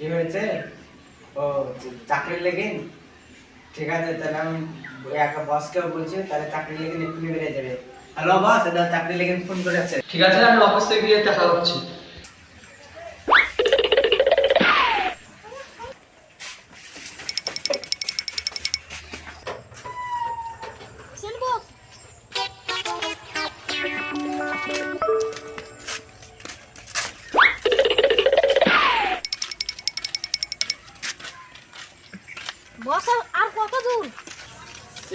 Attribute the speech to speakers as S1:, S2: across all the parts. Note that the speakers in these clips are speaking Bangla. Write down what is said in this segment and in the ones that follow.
S1: কি হয়েছে? ও চাকরির লেগে? ঠিক আছে, তাহলে আমি একটা বসকেও বলছি, তাহলে চাকরির লেগে এক্ষুনি বেরিয়ে যাবে। হ্যালো বস, এটা চাকরির লেগে ফোন করেছে।
S2: ঠিক আছে, আমি অফিসে গিয়ে দেখা করছি।
S3: বস আর কত দূর?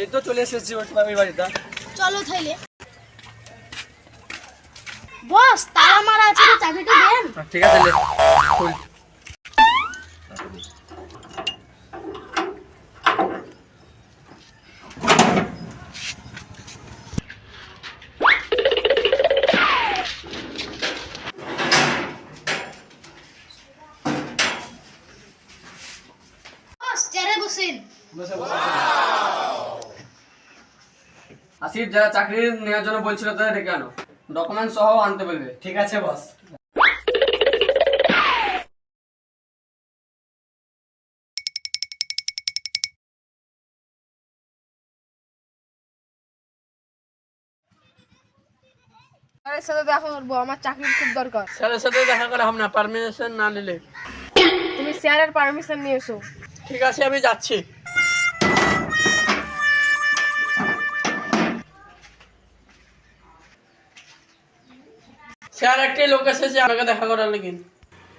S2: এই তো চলে এসেছি ওই বাড়িতে।
S3: চলো তাইলে। বস তালা মারা আছে, চাবিটা দেন।
S2: ঠিক আছে, লে খুল।
S3: বস চেয়ারে বসেন।
S2: আসিফ, যারা চাকরি নেওয়ার জন্য বলছিল তাদের ডেকে আনো, ডকুমেন্ট সহ আনতে বলবে।
S1: ঠিক আছে বস।
S3: স্যারের সাথে দেখা করবো, আমার চাকরির খুব দরকার।
S2: স্যারের সাথে দেখা করে হবে না, পারমিশন না নিলে।
S3: তুমি স্যারের পারমিশন নিয়ে এসো।
S2: ঠিক আছে, আমি যাচ্ছি। স্যার, একটি লোক এসেছে আমাকে দেখা করার লাগি।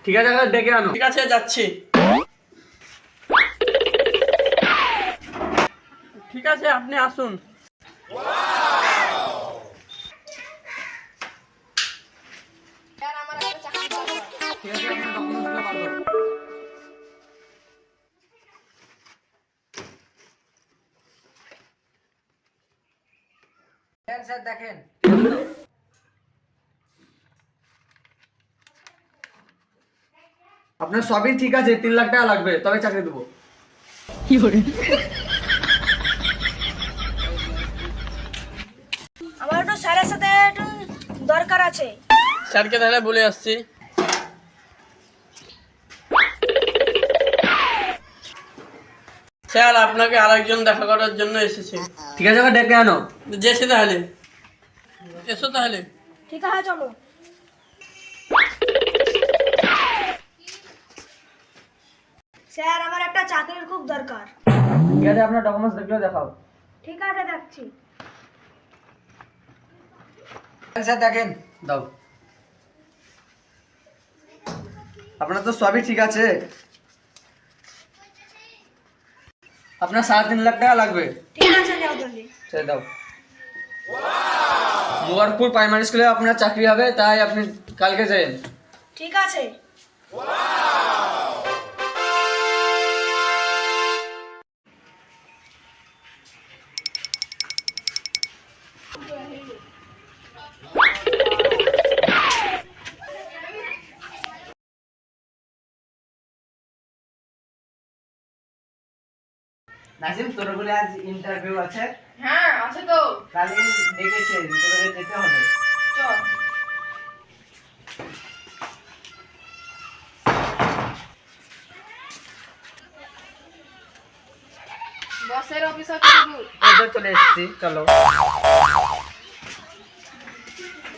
S2: ঠিক আছে, ডেকে আনো। ঠিক আছে, যাচ্ছি। ঠিক আছে, আপনি আসুন।
S3: স্যার আমার একটা চাকরির দরকার।
S2: ঠিক আছে, আপনি ডকুমেন্টসগুলো বার করুন।
S1: স্যার দেখেন,
S2: আপনার সবই ঠিক আছে, 3 লাখ টাকা লাগবে, তবে চাকরি দেবো।
S3: আমার একটু স্যারের সাথে একটু দরকার আছে।
S2: স্যারকে তাহলে বলে আসছি। স্যার, আপনাকে আরেকজন দেখা করার জন্য এসেছে। ঠিক আছে, ডেকে আনো। যেসে তাহলে এসো তাহলে।
S3: ঠিক আছে চলো। স্যার আমার একটা চাকরির খুব দরকার।
S2: ঠিক আছে, আপনার ডকুমেন্টস দেখলে দেখাও।
S3: ঠিক আছে দেখছি।
S1: স্যার দেখেন।
S2: দাও। আপনার তো সবই ঠিক আছে। আপনার 3.5 লাখ টাকা লাগবে।
S3: ঠিক আছে যাও জলদি।
S2: সে দাও। মুবারকপুর প্রাইমারি স্কুলে আপনার চাকরি হবে, তাই আপনি কালকে যাবেন।
S3: ঠিক আছে।
S1: নাজিম, তোর বলে আজ ইন্টারভিউ আছে?
S3: হ্যাঁ আছে তো।
S1: কালকে ডেকেছে, তোদের যেতে হবে।
S3: চল। বসের অফিস কত দূর?
S1: এই তো চলে এসেছি, চলো।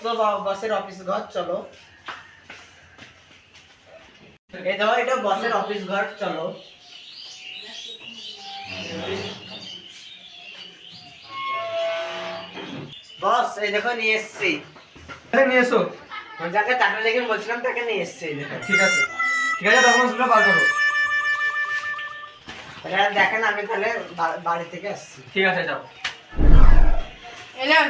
S1: তো বসের অফিস ঘর, চলো। এই দেখো, এটা বসের অফিস ঘর, চলো। বস এই দেখো নিয়ে এসেছি।
S2: নিয়ে এসো।
S1: যাকে চাকরি লেগে বলছিলাম তাকে নিয়ে এসেছি।
S2: ঠিক আছে, ঠিক আছে, ডকুমেন্টসগুলো বার করো।
S1: দেখেন, আমি তাহলে বাড়ি থেকে আসছি।
S2: ঠিক আছে, যাও।
S3: এলেন।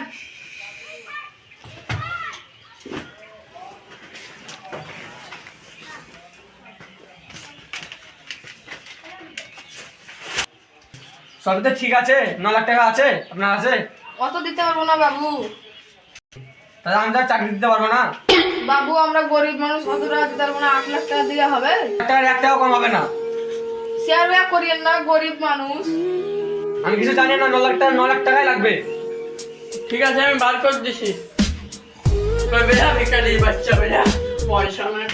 S2: সবই তো ঠিক আছে। 9 লাখ টাকা আছে আপনার আছে?
S3: অত দিতে পারবো না বাবু।
S2: তাহলে আমি তো আর চাকরি দিতে পারবো না।
S3: বাবু আমরা গরিব মানুষ, অত টাকা দিতে পারবো না। 8 লাখ টাকা দিলে হবে?
S2: 1 টাকাও কম হবে না।
S3: শেয়ার ব্যাগ করিয়েন না, গরিব মানুষ।
S2: আমি কিছু জানি না, 9 লাখ টাকাই লাগবে। ঠিক আছে, আমি বার করে দিছি। বেড়া ভিখারি বাচ্চা, বেড়া পয়সা নেই,